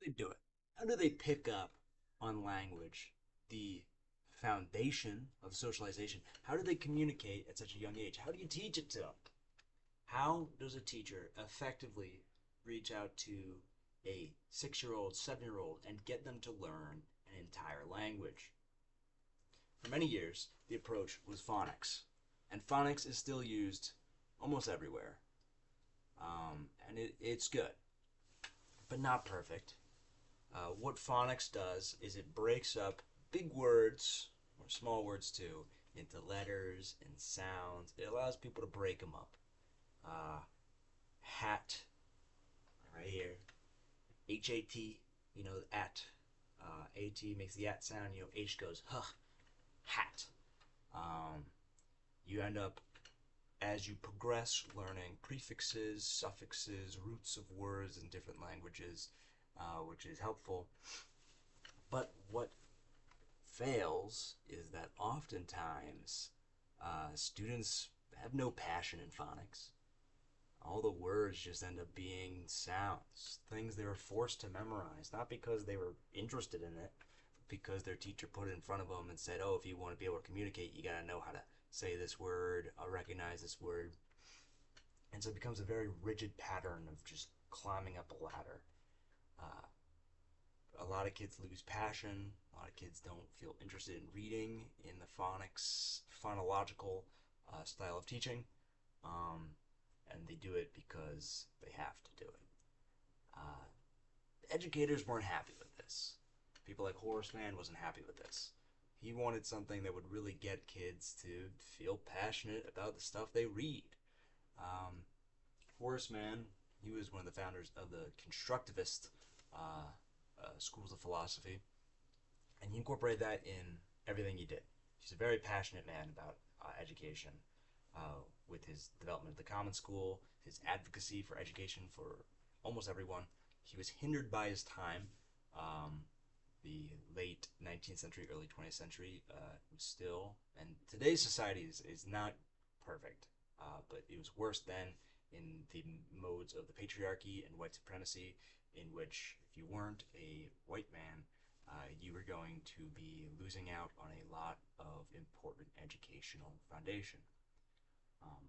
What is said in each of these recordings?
they do it? How do they pick up on language, the foundation of socialization? How do they communicate at such a young age? How do you teach it to them? How does a teacher effectively reach out to a 6-year-old, 7-year-old, and get them to learn an entire language? For many years, the approach was phonics, and phonics is still used almost everywhere, and it's good, but not perfect. What phonics does is it breaks up big words, or small words too, into letters and sounds. It allows people to break them up. Uh, Hat, right here. H-A-T, at. A-T makes the at sound, H goes, huh, hat. Um, you end up, as you progress, learning prefixes, suffixes, roots of words in different languages, which is helpful. But what fails is that oftentimes students have no passion in phonics. All the words just end up being sounds, things they were forced to memorize, not because they were interested in it, but because their teacher put it in front of them and said, oh, if you want to be able to communicate, you got to know how to say this word, recognize this word. And so it becomes a very rigid pattern of just climbing up a ladder. Uh, a lot of kids lose passion. A lot of kids don't feel interested in reading in the phonics, phonological style of teaching. Um, and they do it because they have to do it. Uh, Educators weren't happy with this. People like Horace Mann wasn't happy with this. He wanted something that would really get kids to feel passionate about the stuff they read. Um, Horace Mann, he was one of the founders of the constructivist uh, schools of philosophy, and he incorporated that in everything he did. He's a very passionate man about education, with his development of the Common School, his advocacy for education for almost everyone. He was hindered by his time. The late 19th century, early 20th century was still, and today's society is not perfect, but it was worse then in the modes of the patriarchy and white supremacy, in which if you weren't a white man, you were going to be losing out on a lot of important educational foundation.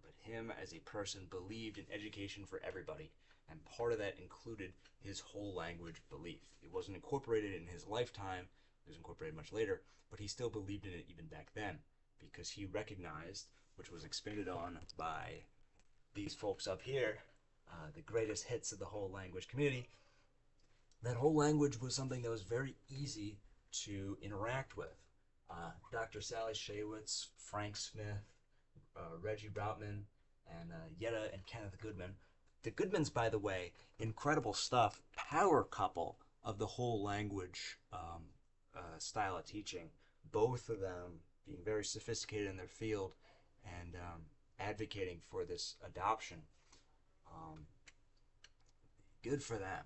But him as a person believed in education for everybody, and part of that included his whole language belief. It wasn't incorporated in his lifetime, it was incorporated much later, but he still believed in it even back then, because he recognized, which was expanded on by these folks up here, the greatest hits of the whole language community, that whole language was something that was very easy to interact with. Dr. Sally Shaywitz, Frank Smith, Reggie Broutman, and Yetta and Kenneth Goodman. The Goodmans, by the way, incredible stuff, power couple of the whole language style of teaching. Both of them being very sophisticated in their field and advocating for this adoption. Um, Good for them.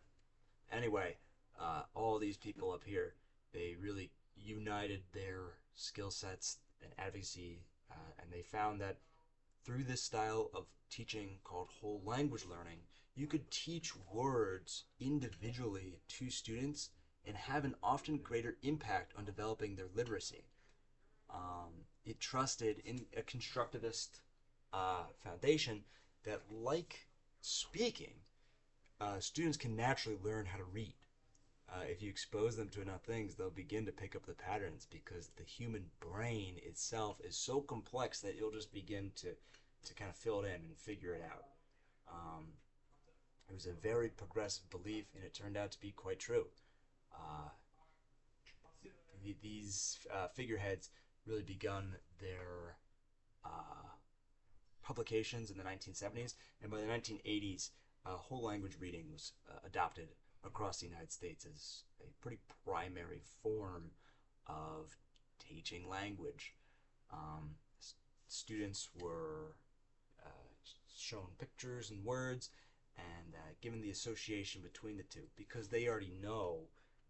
Anyway, all these people up here, they really united their skill sets and advocacy, and they found that through this style of teaching called whole language learning, you could teach words individually to students and have an often greater impact on developing their literacy. It trusted in a constructivist foundation that, like speaking, students can naturally learn how to read. If you expose them to enough things, they'll begin to pick up the patterns because the human brain itself is so complex that you'll just begin to kind of fill it in and figure it out. Um, it was a very progressive belief, and it turned out to be quite true. Uh, these figureheads really begun their uh, publications in the 1970s, and by the 1980s, whole language reading was adopted across the United States as a pretty primary form of teaching language. Um, Students were uh, shown pictures and words and given the association between the two because they already know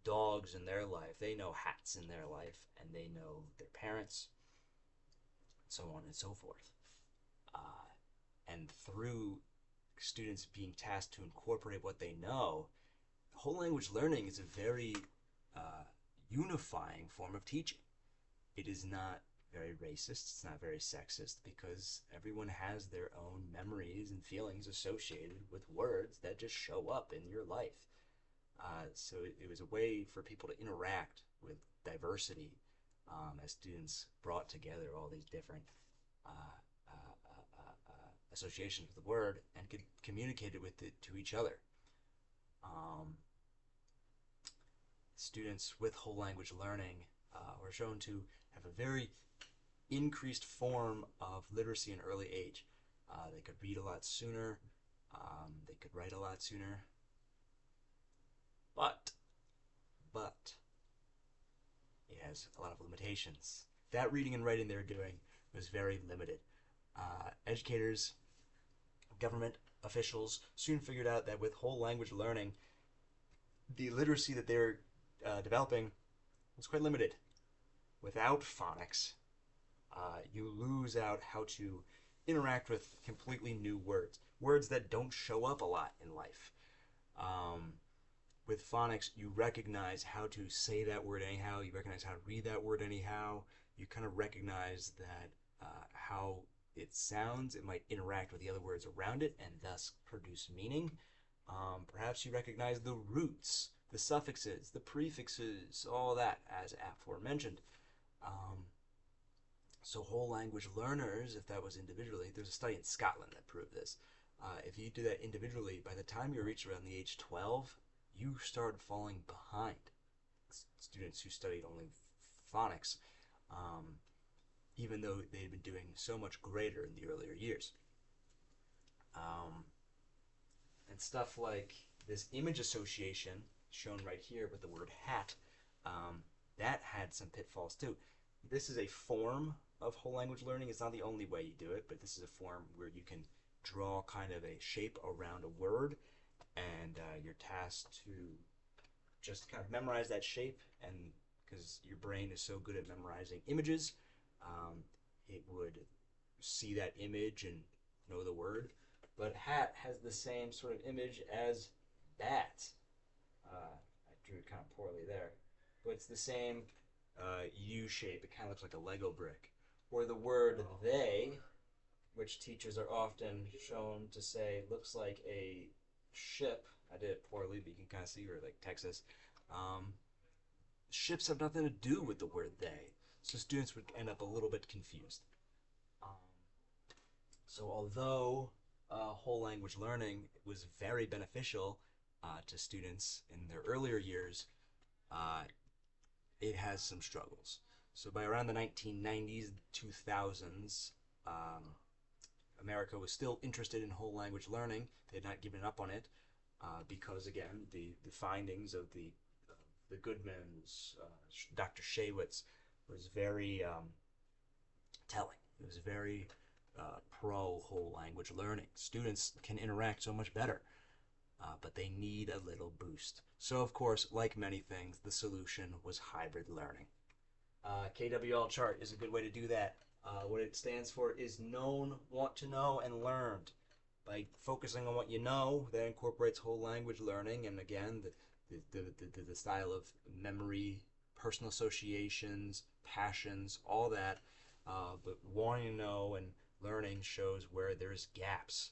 dogs in their life, they know hats in their life, and they know their parents, so on and so forth. Uh, and through students being tasked to incorporate what they know, whole language learning is a very unifying form of teaching. It is not very racist, it's not very sexist, because everyone has their own memories and feelings associated with words that just show up in your life. So it was a way for people to interact with diversity as students brought together all these different uh, associations with the word and could communicate it with it to each other. Um, Students with whole language learning were shown to have a very increased form of literacy in early age. They could read a lot sooner. They could write a lot sooner. But it has a lot of limitations. That reading and writing they were doing was very limited. Educators, government officials soon figured out that with whole language learning, the literacy that they were developing was quite limited. Without phonics, you lose out how to interact with completely new words, words that don't show up a lot in life. With phonics, you recognize how to say that word anyhow, you recognize how to read that word anyhow, you kind of recognize that how it sounds, it might interact with the other words around it and thus produce meaning. Perhaps you recognize the roots, the suffixes, the prefixes, all that as aforementioned. So whole language learners, if that was individually, there's a study in Scotland that proved this. If you do that individually, by the time you reach around the age 12, you start falling behind students who studied only phonics, even though they had been doing so much greater in the earlier years. And stuff like this image association shown right here with the word hat, that had some pitfalls too. This is a form of whole language learning. It's not the only way you do it, but this is a form where you can draw kind of a shape around a word, and you're tasked to just kind of memorize that shape, and because your brain is so good at memorizing images, it would see that image and know the word. But hat has the same sort of image as bat. I drew it kind of poorly there, but it's the same U shape. It kind of looks like a Lego brick. Or the word they, which teachers are often shown to say looks like a ship. I did it poorly, but you can kind of see, or like Texas. Ships have nothing to do with the word they, so students would end up a little bit confused. So although whole language learning was very beneficial to students in their earlier years, it has some struggles. So by around the 1990s, 2000s, America was still interested in whole language learning. They had not given up on it because, again, the findings of the Goodmans, Dr. Shaywitz, was very telling. It was very pro whole language learning. Students can interact so much better, but they need a little boost. So, of course, like many things, the solution was hybrid learning. KWL chart is a good way to do that. What it stands for is known, want to know, and learned. By focusing on what you know, that incorporates whole language learning, and again, the style of memory, personal associations, passions, all that. But wanting to know and learning shows where there's gaps.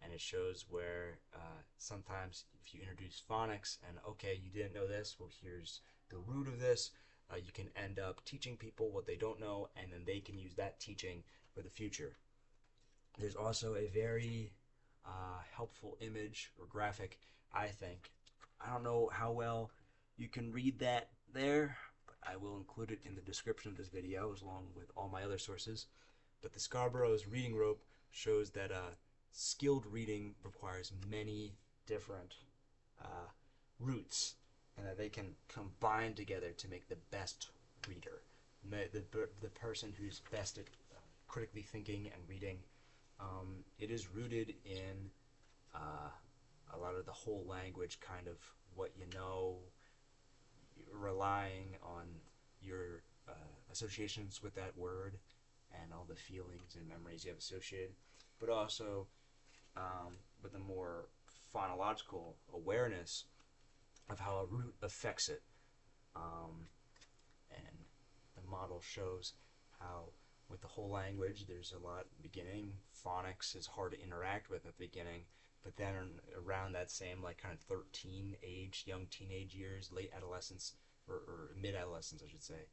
And it shows where sometimes if you introduce phonics and, okay, you didn't know this, well, here's the root of this, you can end up teaching people what they don't know, and then they can use that teaching for the future. There's also a very helpful image or graphic, I think. I don't know how well you can read that there, but I will include it in the description of this video along with all my other sources. But the Scarborough's reading rope shows that skilled reading requires many different roots, and that they can combine together to make the best reader, the person who's best at critically thinking and reading. It is rooted in a lot of the whole language, kind of what you know, relying on your associations with that word and all the feelings and memories you have associated, but also with a more phonological awareness of how a root affects it. And the model shows how with the whole language there's a lot at the beginning. Phonics is hard to interact with at the beginning, but then around that same like kind of 13 age, young teenage years, late adolescence, or mid-adolescence I should say,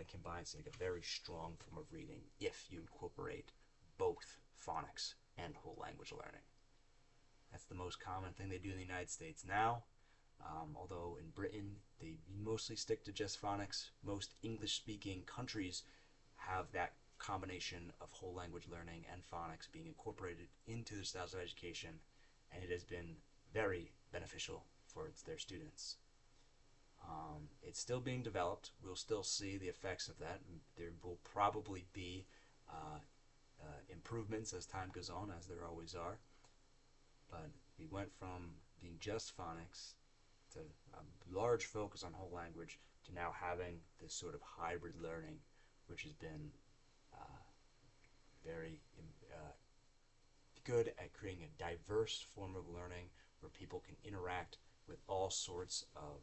combines to make a very strong form of reading if you incorporate both phonics and whole language learning. That's the most common thing they do in the United States now. Although in Britain they mostly stick to just phonics. Most English-speaking countries have that combination of whole language learning and phonics being incorporated into their styles of education, and it has been very beneficial for their students. It's still being developed. We'll still see the effects of that. There will probably be improvements as time goes on, as there always are. But we went from being just phonics to a large focus on whole language to now having this sort of hybrid learning, which has been very good at creating a diverse form of learning where people can interact with all sorts of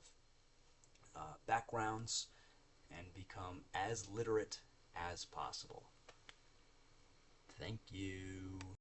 backgrounds and become as literate as possible. Thank you.